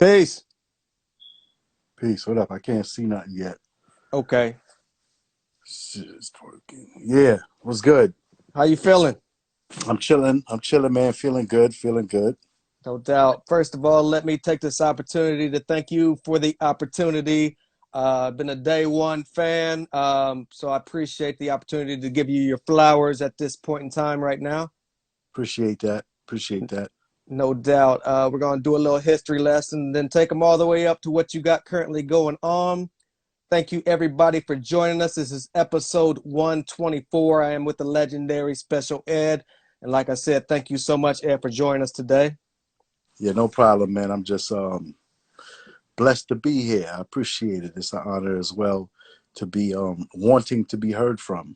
Peace. Peace. What up? I can't see nothing yet. Okay. Shit, it's working. Yeah, what's good? How you feeling? I'm chilling. I'm chilling, man. Feeling good. Feeling good. No doubt. First of all, let me take this opportunity to thank you for the opportunity. Been a day one fan, so I appreciate the opportunity to give you your flowers at this point in time right now. Appreciate that. Appreciate that. No doubt. We're going to do a little history lesson, then take them all the way up to what you got currently going on. Thank you, everybody, for joining us. This is episode 124. I am with the legendary Special Ed. And like I said, thank you so much, Ed, for joining us today. Yeah, no problem, man. I'm just blessed to be here. I appreciate it. It's an honor as well to be wanting to be heard from.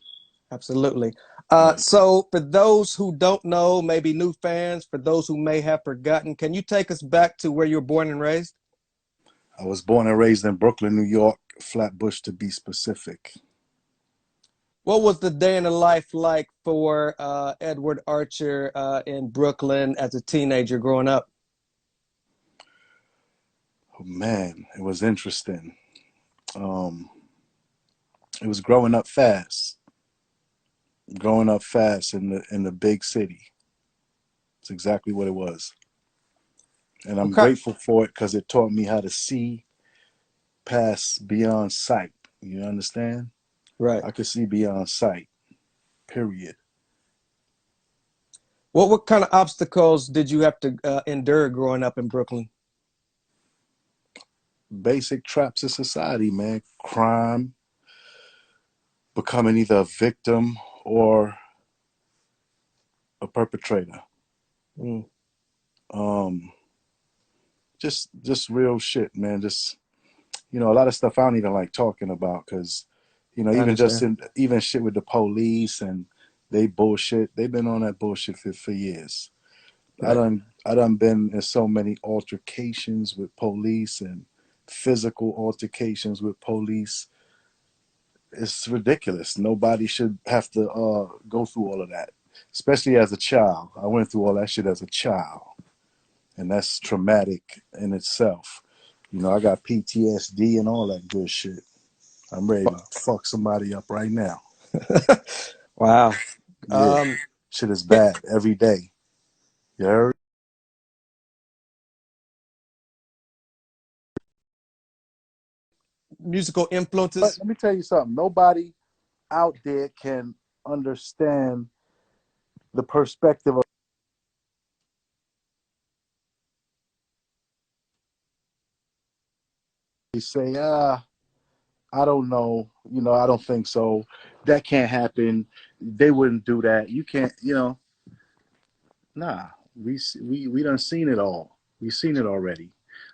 Absolutely. Right. So for those who don't know, maybe new fans, for those who may have forgotten, can you take us back to where you were born and raised? I was born and raised in Brooklyn, New York, Flatbush to be specific. What was the day in the life like for Edward Archer in Brooklyn as a teenager growing up? Oh, man, it was interesting. Um, it was growing up fast in the big city. It's exactly what it was. And I'm Okay. grateful for it because it taught me how to see past beyond sight. You understand? Right. I could see beyond sight, period. What kind of obstacles did you have to endure growing up in Brooklyn? Basic traps of society, man. Crime, becoming either a victim or a perpetrator. Mm, Um, just real shit, man. Just a lot of stuff I don't even like talking about because, I even just understand. even shit with the police and they bullshit. They've been on that bullshit for years. Right. I done been in so many altercations with police and physical altercations with police. It's ridiculous. Nobody should have to go through all of that, especially as a child. I went through all that shit as a child, and that's traumatic in itself. I got PTSD and all that good shit. I'm ready to Wow. fuck somebody up right now. Wow. Yeah, Um, shit is hip bad every day. You heard? musical But influences. let me tell you something. Nobody out there can understand the perspective of they say, I don't know, I don't think so. That can't happen. They wouldn't do that. You can't, nah. We done seen it all. We seen it already.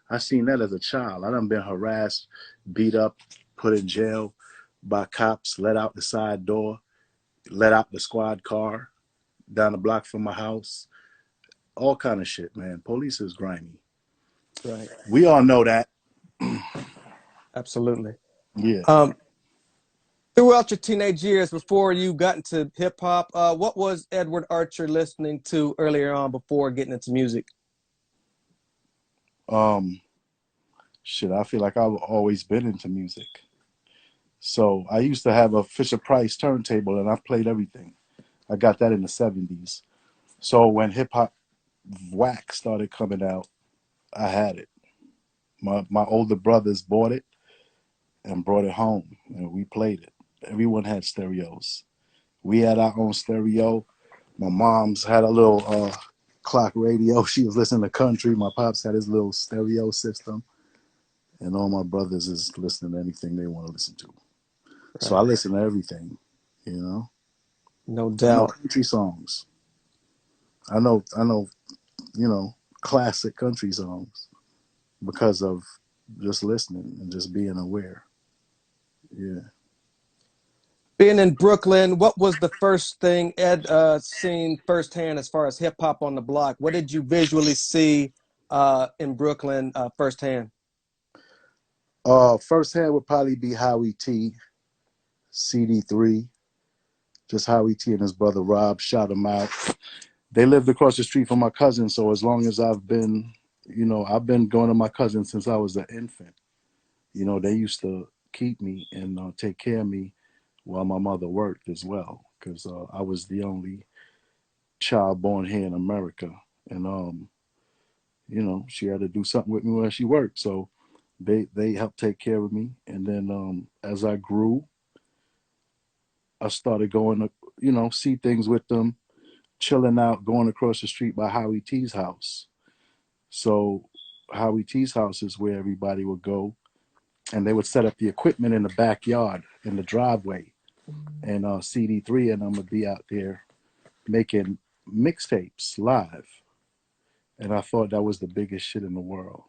I seen that as a child. I done been harassed, beat up, put in jail by cops, let out the side door, let out the squad car down the block from my house. All kind of shit, man. Police is grimy. Right. We all know that. Absolutely. Yeah. Um, Throughout your teenage years, before you got into hip hop, what was Edward Archer listening to earlier on before getting into music? Um, Shit, I feel like I've always been into music. So I used to have a Fisher Price turntable and I played everything. I got that in the 70s. So when hip hop wax started coming out, I had it. My older brothers bought it and brought it home and we played it. Everyone had stereos. We had our own stereo. My mom's had a little clock radio. She was listening to country. My pops had his little stereo system. And all my brothers is listening to anything they want to listen to. So I Right. listen to everything, you know. No I know doubt. country songs. I know, you know, classic country songs because of just listening and just being aware. Yeah. Being in Brooklyn, what was the first thing Ed seen firsthand as far as hip hop on the block? What did you visually see in Brooklyn firsthand? First hand would probably be Howie Tee, CD3. Just Howie Tee and his brother Rob, shout him out. They lived across the street from my cousin, so as long as I've been You know, I've been going to my cousins since I was an infant. You know, they used to keep me and take care of me while my mother worked as well, because I was the only child born here in America, and you know, she had to do something with me when she worked. So they helped take care of me, and then as I grew, I started going to, you know, see things with them, chilling out, going across the street by Howie Tee's house. So Howie Tee's house is where everybody would go, and they would set up the equipment in the backyard in the driveway, and CD3 and I'm gonna be out there making mixtapes live, and I thought that was the biggest shit in the world.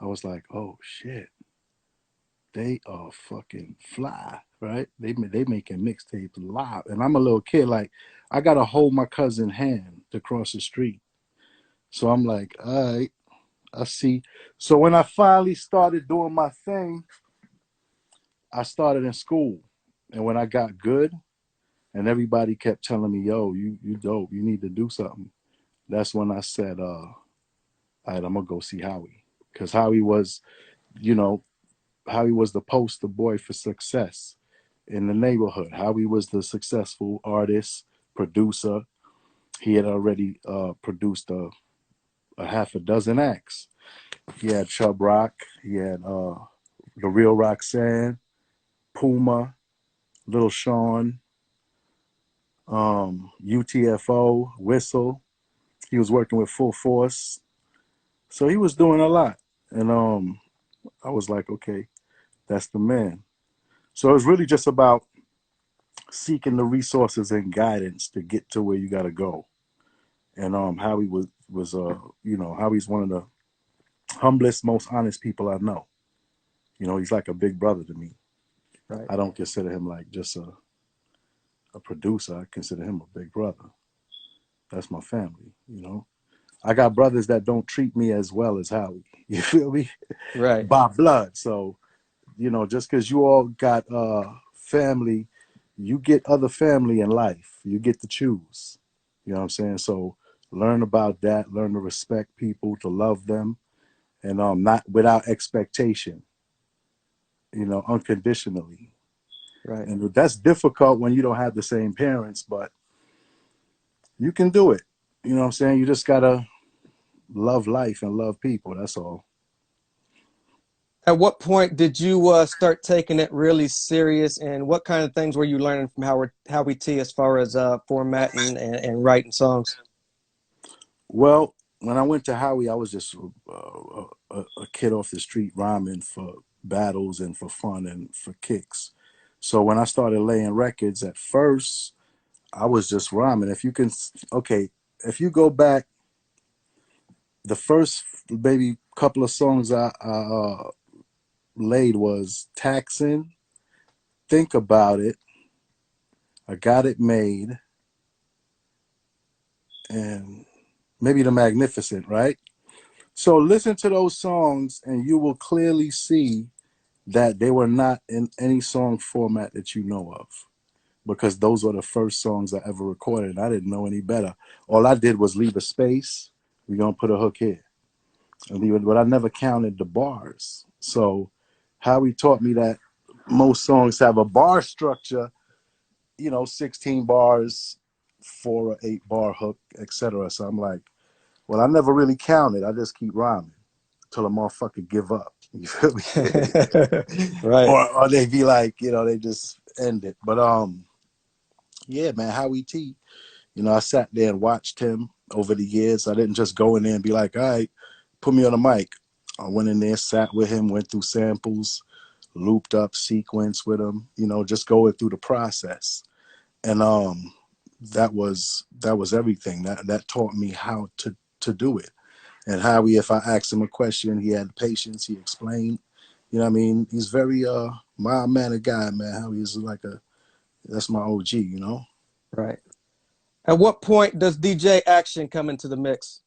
I was like, oh shit, they are fucking fly, right? They making mixtapes live, and I'm a little kid. Like, I gotta hold my cousin's hand to cross the street. So I'm like, all right, I see. So when I finally started doing my thing, I started in school, and when I got good, and everybody kept telling me, "Yo, you dope. You need to do something." That's when I said, "All right, I'm gonna go see Howie," because Howie was, you know, Howie was the poster boy for success in the neighborhood. Howie was the successful artist, producer. He had already produced a half a dozen acts. He had Chub Rock. He had the Real Roxanne, Puma, Little Sean, UTFO, Whistle. He was working with Full Force, so he was doing a lot. And I was like, okay, that's the man. So it was really just about seeking the resources and guidance to get to where you got to go. And Howie was you know, Howie's one of the humblest, most honest people I know. You know, he's like a big brother to me. Right. I don't consider him like just a producer. I consider him a big brother. That's my family, you know. I got brothers that don't treat me as well as Howie. You feel me? Right. By blood. So, you know, just because you all got family, you get other family in life. You get to choose. You know what I'm saying? So learn about that, learn to respect people, to love them, and not without expectation, you know, unconditionally. Right. And that's difficult when you don't have the same parents, but you can do it. You know what I'm saying? You just gotta love life and love people. That's all. At what point did you start taking it really serious, and what kind of things were you learning from Howie T as far as formatting and writing songs? Well, when I went to Howie, I was just a kid off the street rhyming for battles and for fun and for kicks. So when I started laying records at first, I was just rhyming. If you can, okay, if you go back, the first maybe couple of songs I laid was Taxin', Think About It, I Got It Made, and maybe The Magnificent, right? So listen to those songs and you will clearly see that they were not in any song format that you know of, because those were the first songs I ever recorded. And I didn't know any better. All I did was leave a space. We're going to put a hook here. And leave it, but I never counted the bars. So Howie taught me that most songs have a bar structure, you know, 16 bars, 4 or 8 bar hook, etc. So I'm like, well, I never really counted. I just keep rhyming till a motherfucker give up. You feel me? Right. Or they be like, you know, they just end it. But yeah, man, Howie T. You know, I sat there and watched him over the years. I didn't just go in there and be like, all right, put me on the mic. I went in there, sat with him, went through samples, looped up sequence with him, you know, just going through the process. And that was everything. That taught me how to do it. And Howie, if I asked him a question, he had patience, he explained. You know what I mean? He's very mild mannered guy, man. Howie is like a that's my OG, you know? Right. At what point does DJ Action come into the mix?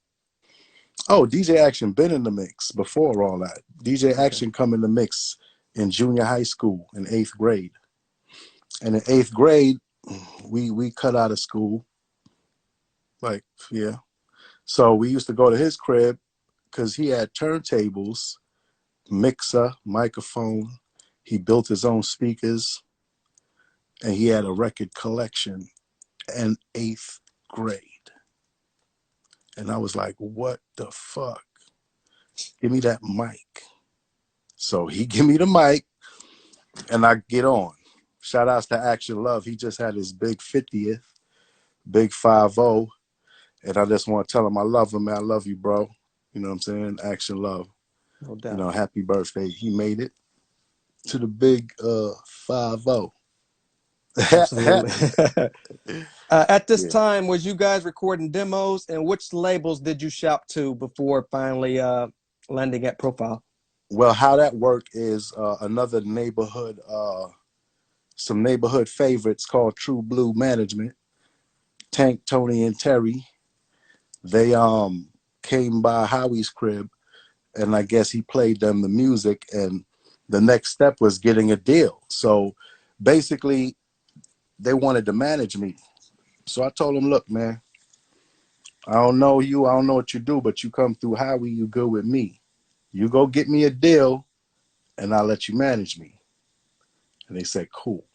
Oh, DJ Action been in the mix before all that. DJ Okay. Action come in the mix in junior high school in 8th grade. And in 8th grade, we cut out of school. Like, yeah. So we used to go to his crib, because he had turntables, mixer, microphone. He built his own speakers, and he had a record collection in eighth grade. And I was like, what the fuck? Give me that mic. So he give me the mic, and I get on. Shout outs to Action Love. He just had his big 50th, big 5-0. And I just want to tell him I love him, man. I love you, bro. You know what I'm saying? Action Love. No You doubt. know, happy birthday. He made it to the big 5-0. Absolutely. At this Yeah. time, was you guys recording demos, and which labels did you shop to before finally landing at Profile? Well, how that worked is another neighborhood, some neighborhood favorites called True Blue Management. Tank, Tony, and Terry. They came by Howie's crib, and I guess he played them the music, and the next step was getting a deal. So basically, they wanted to manage me. So I told them, look, man, I don't know you, I don't know what you do, but you come through Howie, you good with me. You go get me a deal, and I'll let you manage me. And they said, cool.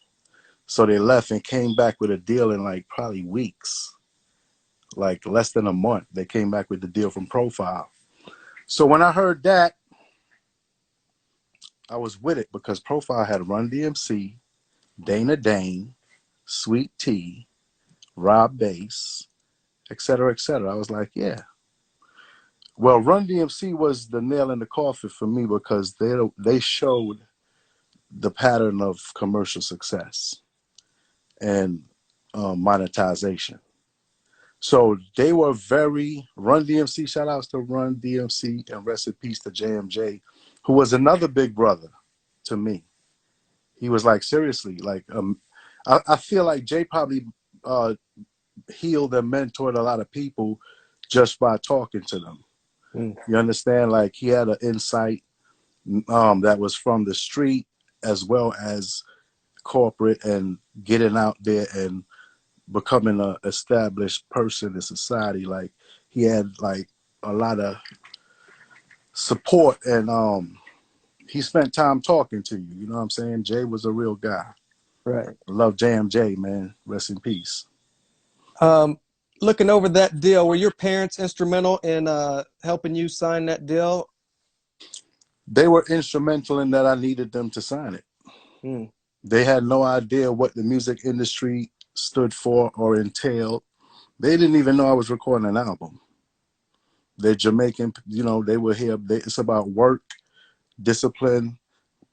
So they left and came back with a deal in like probably weeks, like less than a month. They came back with the deal from Profile. So when I heard that, I was with it because Profile had Run DMC, Dana Dane, Sweet Tea, Rob Bass, et cetera, et cetera. I was like, yeah. Well, Run DMC was the nail in the coffin for me because they showed the pattern of commercial success and monetization. So they were very Run DMC. Shout outs to Run DMC and rest in peace to JMJ, who was another big brother to me. He was like seriously like I feel like Jay probably uh, healed and mentored a lot of people just by talking to them. Mm, You understand? Like he had an insight that was from the street as well as corporate and getting out there and becoming an established person in society. Like he had like a lot of support and he spent time talking to you. You know what I'm saying? Jay was a real guy. right. Love JMJ, man. Rest in peace. Um, Looking over that deal, were your parents instrumental in helping you sign that deal? They were instrumental in that I needed them to sign it. Mm, They had no idea what the music industry stood for or entailed. They didn't even know I was recording an album. They're Jamaican, you know, they were here. It's about work, discipline,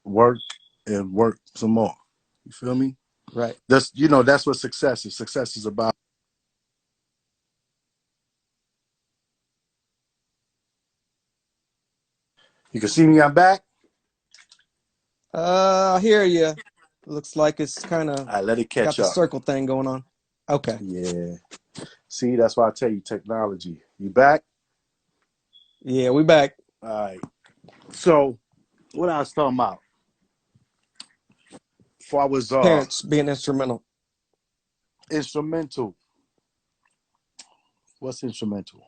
work, and work some more. You feel me? right. That's what success is. Success is about. You can see me, I'm back. I hear you. Looks like it's kind of I let it got catch the up. circle thing going on. Okay. Yeah. See, that's why I tell you technology. You back? Yeah, we back. All right. So, what I was talking about before I was Parents being instrumental. instrumental. What's instrumental?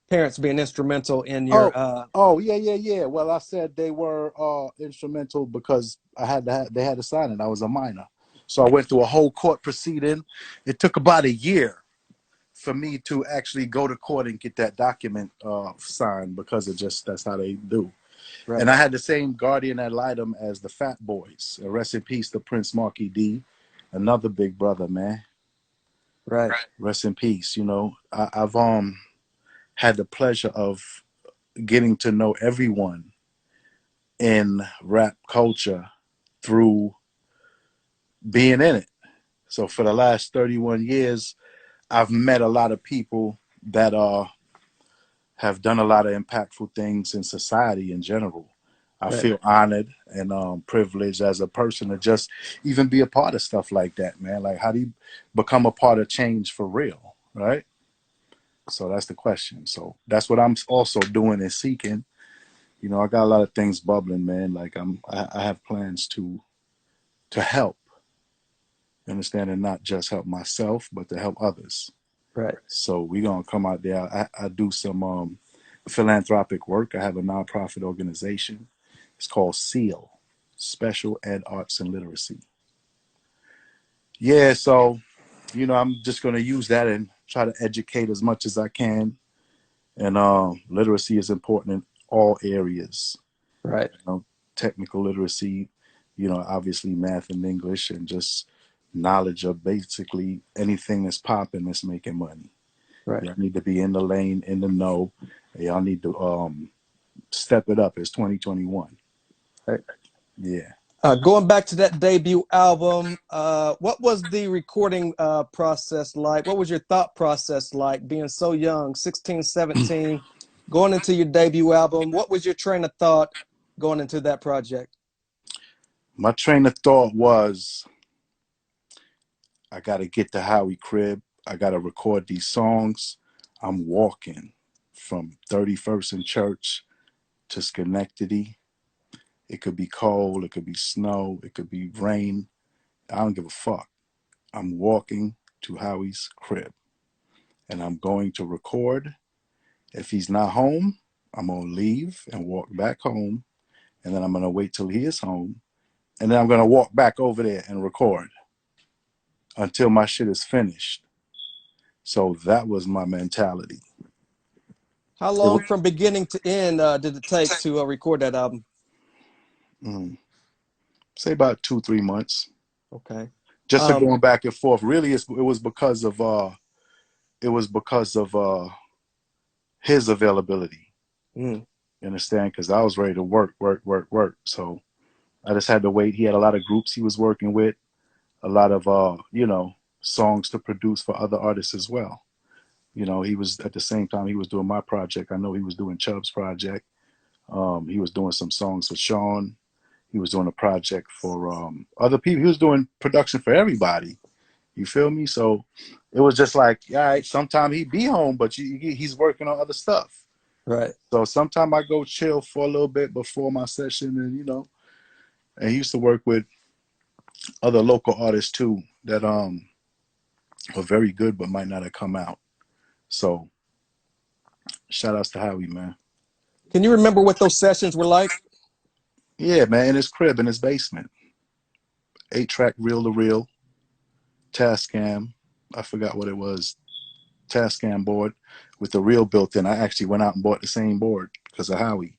Parents being instrumental in your Oh, yeah. Well, I said they were instrumental because they had to sign it. I was a minor, so I went through a whole court proceeding. It took about a year for me to actually go to court and get that document signed because it just that's how they do. And right, I had the same guardian ad litem as the Fat Boys. Rest in peace to Prince Marky D, another big brother, man. right, Rest in peace. You know, I've had the pleasure of getting to know everyone in rap culture through being in it. So for the last 31 years, I've met a lot of people that have done a lot of impactful things in society in general. I right, feel honored and privileged as a person to just even be a part of stuff like that, man. Like, how do you become a part of change for real, right? So that's the question. So that's what I'm also doing and seeking. You know, I got a lot of things bubbling, man. Like I have plans to help, understand, and not just help myself, but to help others. right. So we gonna come out there. I do some philanthropic work. I have a nonprofit organization. It's called SEAL, Special Ed Arts and Literacy. Yeah, so I'm just going to use that and try to educate as much as I can. And literacy is important in all areas. Right. You know, technical literacy, obviously math and English, and just knowledge of basically anything that's popping that's making money. Right. Y'all need to be in the lane, in the know. Y'all need to step it up. It's 2021. Right. Yeah. Going back to that debut album, what was the recording process like? What was your thought process like being so young, 16, 17, going into your debut album? What was your train of thought going into that project? My train of thought was I got to get to Howie crib. I got to record these songs. I'm walking from 31st and Church to Schenectady. It could be cold. It could be snow. It could be rain. I don't give a fuck. I'm walking to Howie's crib and I'm going to record. If he's not home, I'm going to leave and walk back home. And then I'm going to wait till he is home. And then I'm going to walk back over there and record until my shit is finished. So that was my mentality. How It was, long from beginning to end did it take to record that album? mm, say about 2, 3 months, Okay. just to Um, going back and forth. Really, it was because of his availability. mm, You understand? Because I was ready to work, work, work, work. So I just had to wait. He had a lot of groups he was working with, a lot of songs to produce for other artists as well. He was at the same time he was doing my project. I know he was doing Chubb's project. He was doing some songs for Sean. He was doing a project for other people. He was doing production for everybody. You feel me? So it was just like, all right, sometime he'd be home, but he's working on other stuff. right. So sometime I go chill for a little bit before my session, and he used to work with other local artists too that were very good but might not have come out. So shout outs to Howie, man. Can you remember what those sessions were like? Yeah, man, in his crib, in his basement. 8-track reel to reel, Tascam. I forgot what it was. Tascam board with the reel built in. I actually went out and bought the same board because of Howie.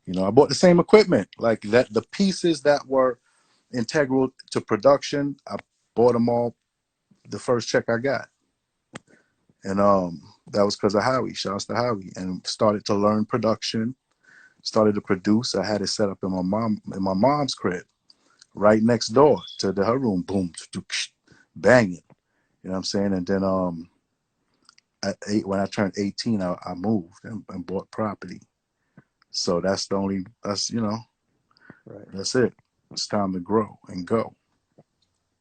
I bought the same equipment. Like that, the pieces that were integral to production, I bought them all the first check I got. And that was because of Howie. Shouts to Howie. And started to learn production, started to produce. I had it set up in my mom's crib, right next door to her room. Boom, banging. You know what I'm saying? And then when I turned 18, I moved and bought property. So Right. that's it. It's time to grow and go.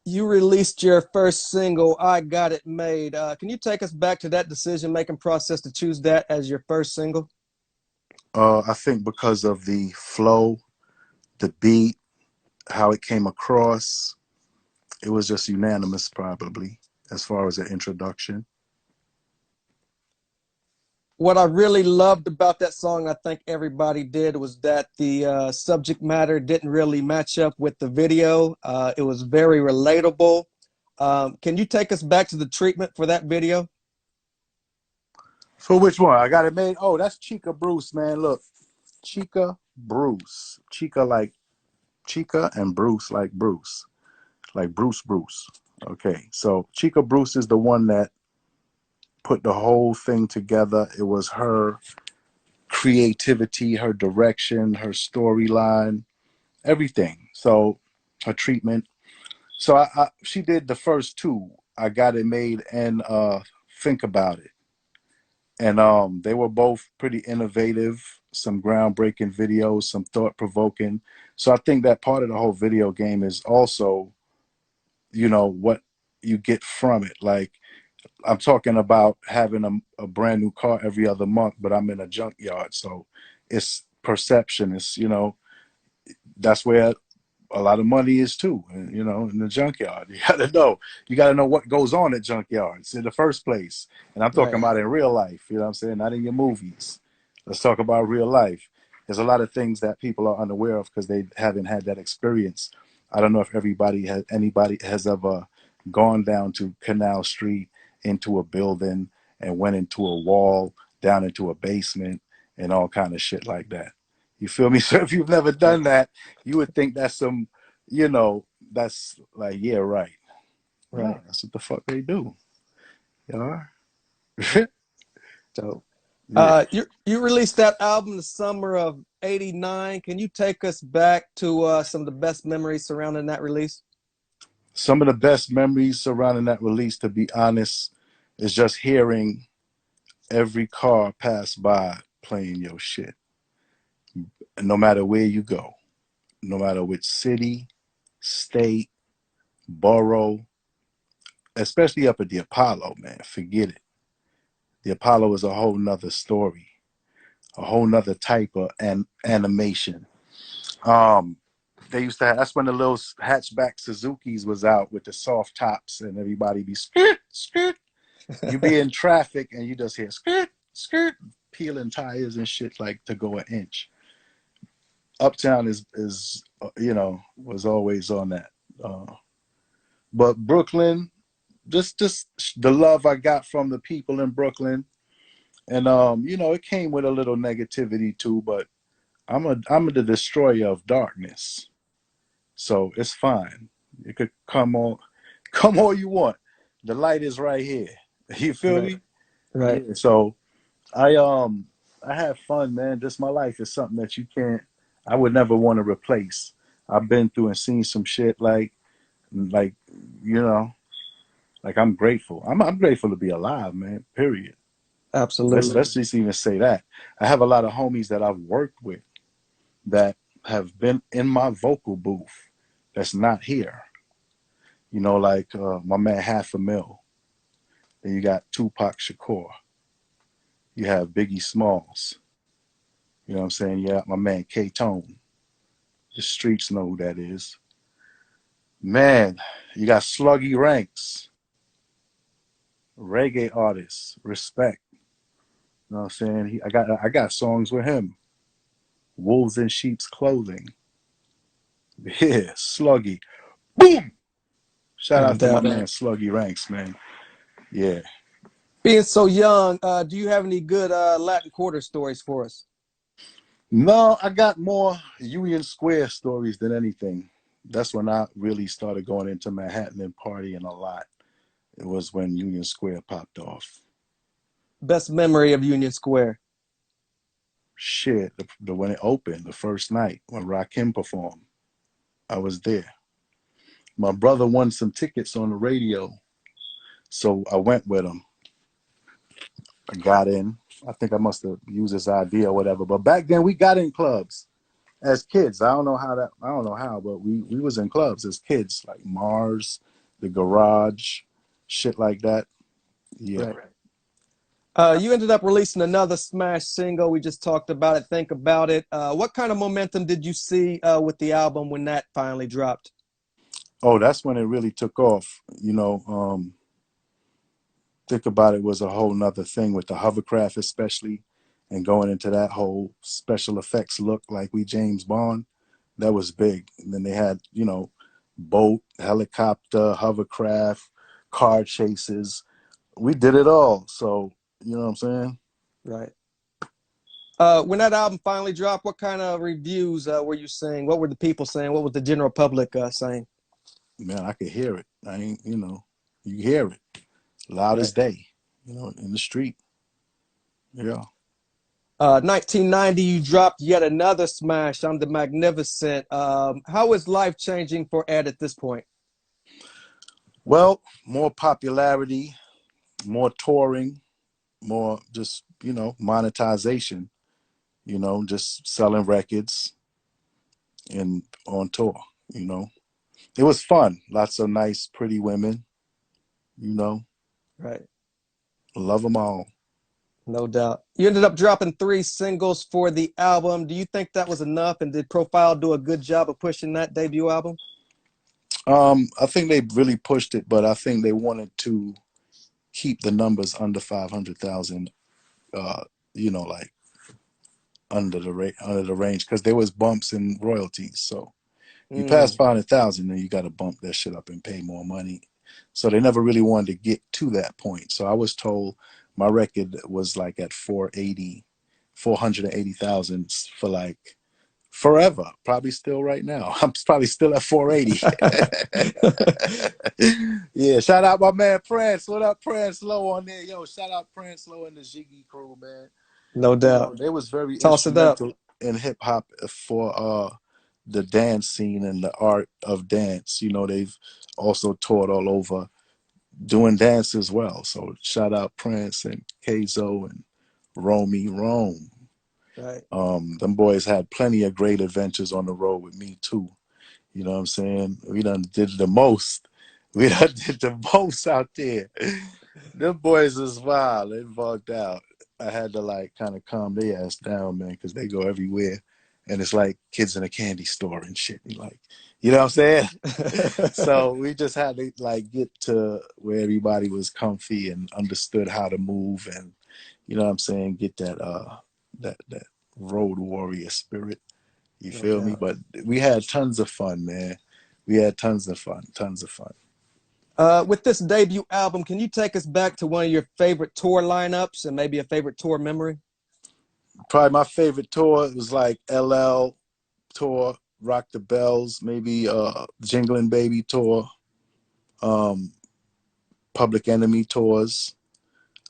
You released your first single, I Got It Made. Can you take us back to that decision making process to choose that as your first single? I think because of the flow, the beat, how it came across, it was just unanimous probably as far as an introduction. What I really loved about that song, I think everybody did, was that the subject matter didn't really match up with the video. It was very relatable. Can you take us back to the treatment for that video? For which one? I got it made. Oh, that's Chica Bruce, man. Look, Chica Bruce. Chica like Chica and Bruce like Bruce Bruce. Okay, so Chica Bruce is the one that put the whole thing together. It was her creativity, her direction, her storyline, everything. So her treatment. So she did the first two. I got it made and think about it. And they were both pretty innovative, some groundbreaking videos, some thought provoking. So I think that part of the whole video game is also, what you get from it. Like I'm talking about having a brand new car every other month, but I'm in a junkyard. So it's perception. It's, that's where a lot of money is too, in the junkyard. You got to know what goes on at junkyards in the first place. And I'm talking Right. about in real life, you know what I'm saying? Not in your movies. Let's talk about real life. There's a lot of things that people are unaware of because they haven't had that experience. I don't know if anybody has ever gone down to Canal Street into a building and went into a wall, down into a basement, and all kind of shit like that. You feel me? So if you've never Right. done that, you would think that's some, that's like, yeah, right. No, Right. that's what the fuck they do. You know? So, Yeah. you released that album the summer of '89. Can you take us back to some of the best memories surrounding that release? Some of the best memories surrounding that release, to be honest, is just hearing every car pass by playing your shit. And no matter where you go, no matter which city, state, borough, especially up at the Apollo, man, forget it. The Apollo is a whole nother story, a whole nother type of animation. Um, they used to have, that's when the little hatchback Suzuki's was out with the soft tops and everybody be skirt, skirt. You be in traffic and you just hear skirt, skirt, peeling tires and shit like to go an inch. Uptown is was always on that. Uh, but Brooklyn, just the love I got from the people in Brooklyn, and it came with a little negativity too. But I'm the destroyer of darkness, so it's fine. You could come all you want. The light is right here. You feel Right. me? Right. Yeah. So I have fun, man. Just my life is something that you can't I would never want to replace. I've been through and seen some shit like you know, like I'm grateful. I'm grateful to be alive, man. Period. Let's Absolutely. let's just even say that. I have a lot of homies that I've worked with that have been in my vocal booth that's not here. Like my man Half a Mill. Then you got Tupac Shakur. You have Biggie Smalls. You know what I'm saying? Yeah, my man K Tone. The streets know who that is. Man, you got Sluggy Ranks, reggae artist, respect. You know what I'm saying? I got songs with him. Wolves in Sheep's Clothing. Yeah, Sluggy. Boom! Shout No out to my doubt. man Sluggy Ranks, man. Yeah. Being so young, do you have any good Latin Quarter stories for us? No, I got more Union Square stories than anything. That's when I really started going into Manhattan and partying a lot. It was when Union Square popped off. Best memory of Union Square. Shit, when it opened, the first night when Rakim performed, I was there. My brother won some tickets on the radio, so I went with him. I got in. I think I must have used his ID or whatever. But back then, we got in clubs as kids. I don't know how, but we was in clubs as kids, like Mars, the Garage, shit like that. Yeah. Right. You ended up releasing another smash single. We just talked about it. Think about it. What kind of momentum did you see with the album when that finally dropped? Oh, that's when it really took off. Think about it was a whole nother thing with the hovercraft, especially, and going into that whole special effects look like we James Bond. That was big. And then they had, boat, helicopter, hovercraft, car chases. We did it all. So, you know what I'm saying? Right. When that album finally dropped, what kind of reviews were you saying? What were the people saying? What was the general public saying? Man, I could hear it. I ain't, you hear it loud as Right. day, in the street. Yeah. 1990, you dropped yet another smash. I'm the Magnificent. How is life changing for Ed at this point? Well, more popularity, more touring, more just, monetization, just selling records and on tour, you know. It was fun. Lots of nice, pretty women, you know. Right. Love them all. No doubt. You ended up dropping three singles for the album. Do you think that was enough? And did Profile do a good job of pushing that debut album? I think they really pushed it, but I think they wanted to keep the numbers under 500,000, like under the range because there was bumps in royalties. So you pass Mm, 500,000, then you got to bump that shit up and pay more money. So they never really wanted to get to that point. So I was told my record was like at 480,000 for like forever. Probably still right now. I'm probably still at 480. Yeah, shout out my man Prince. What up, Prince? Low on there. Yo, shout out Prince Low and the Jiggy crew, man. no You doubt. know, they was very Toss it up. instrumental in hip hop for the dance scene and the art of dance. You know, they've also toured all over doing dance as well. So shout out Prince and Kzo and Romy Rome. Right. Them boys had plenty of great adventures on the road with me too. You know what I'm saying? We done did the most. We done did the most out there. Them boys is wild. They bugged out. I had to like kind of calm their ass down, man, because they go everywhere. And it's like kids in a candy store and shit. Like, you know what I'm saying? So we just had to like get to where everybody was comfy and understood how to move and you know what I'm saying, get that road warrior spirit. You No feel me? doubt. But we had tons of fun, man. We had tons of fun, tons of fun. With this debut album, can you take us back to one of your favorite tour lineups and maybe a favorite tour memory? Probably my favorite tour was like LL tour, Rock the Bells, maybe Jingling Baby tour, um, Public Enemy tours.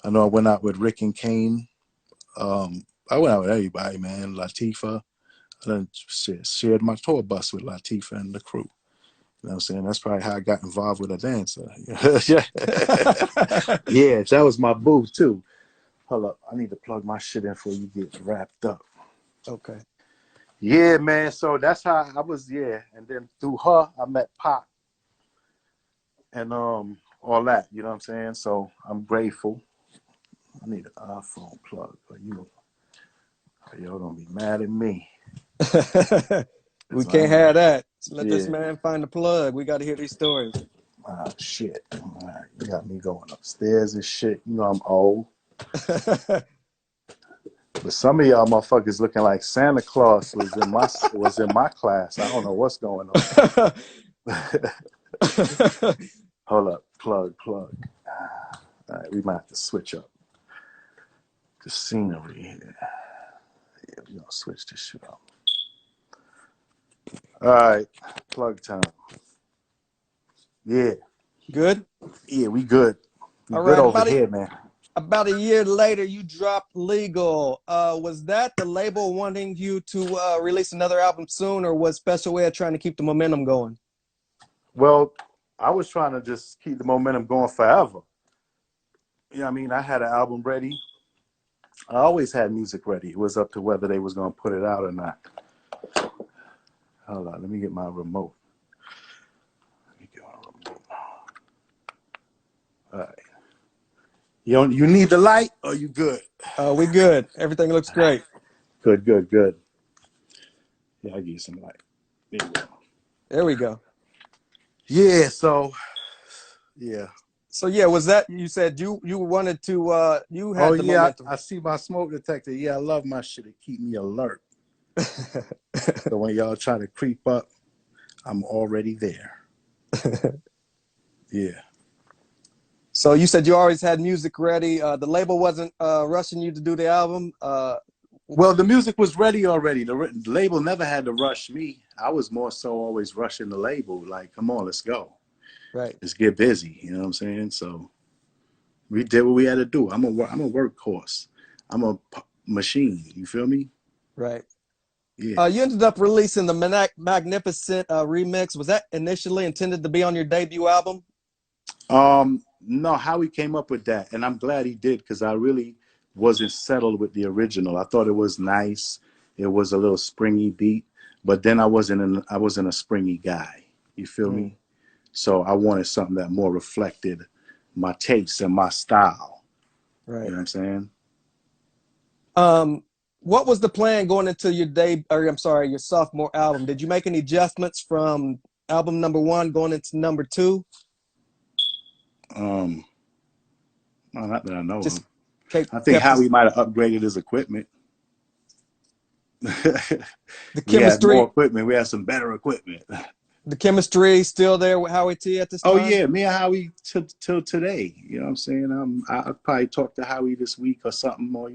I know I went out with Rick and Kane. I went out with everybody, man. Latifah. I done shared my tour bus with Latifah and the crew. You know what I'm saying? That's probably how I got involved with a dancer. Yeah, that was my boo too. Hold up, I need to plug my shit in before you get wrapped up. Okay. Yeah, man. So that's how I was. Yeah, and then through her, I met Pop and all that. You know what I'm saying? So I'm grateful. I need an iPhone plug, but y'all gonna be mad at me We because I can't ain't. have that. So let this Yeah. man find the plug. We got to hear these stories. Ah, shit. All right, you got me going upstairs and shit. You know I'm old. But some of y'all motherfuckers looking like Santa Claus was in my class. I don't know what's going on. Hold up, plug. All right, we might have to switch up the scenery here. Yeah, we gonna switch this shit up. All right, plug time. Yeah, Good. we good. We All good right. over here, man. About a year later, you dropped Legal. Was that the label wanting you to release another album soon, or was Special Ed trying to keep the momentum going? Well, I was trying to just keep the momentum going forever. You know what I mean? I had an album ready. I always had music ready. It was up to whether they was gonna put it out or not. Hold on, let me get my remote. All right. You need the light or you good? We good. Everything looks great. Good. Yeah, I'll give you some light. There you go. There we go. Yeah, so yeah. So yeah, was that you said you wanted to you Oh had the yeah, momentum. I see my smoke detector. Yeah, I love my shit. It keep me alert. So when y'all try to creep up, I'm already there. Yeah. So you said you always had music ready. The label wasn't rushing you to do the album. Well, the music was ready already. The label never had to rush me. I was more so always rushing the label. Like, come on, let's go. Right, Let's get busy. You know what I'm saying? So we did what we had to do. I'm a workhorse. I'm a machine. You feel me? right. Yeah. You ended up releasing the Magnificent remix. Was that initially intended to be on your debut album? No, Howie came up with that, and I'm glad he did because I really wasn't settled with the original. I thought it was nice. It was a little springy beat, but then I wasn't a springy guy. You feel Mm, me? So I wanted something that more reflected my taste and my style. You right. know what I'm saying? Um, what was the plan going into your or I'm sorry, your sophomore album? Did you make any adjustments from album number one going into number two? Um, well, not that I know Just of. kept I think kept Howie this. might have upgraded his equipment. The We had more chemistry, equipment. We had some better equipment. the chemistry still there with Howie T at this Oh time? yeah, me and Howie till today. You know what I'm saying? I'll probably talk to Howie this week or something, or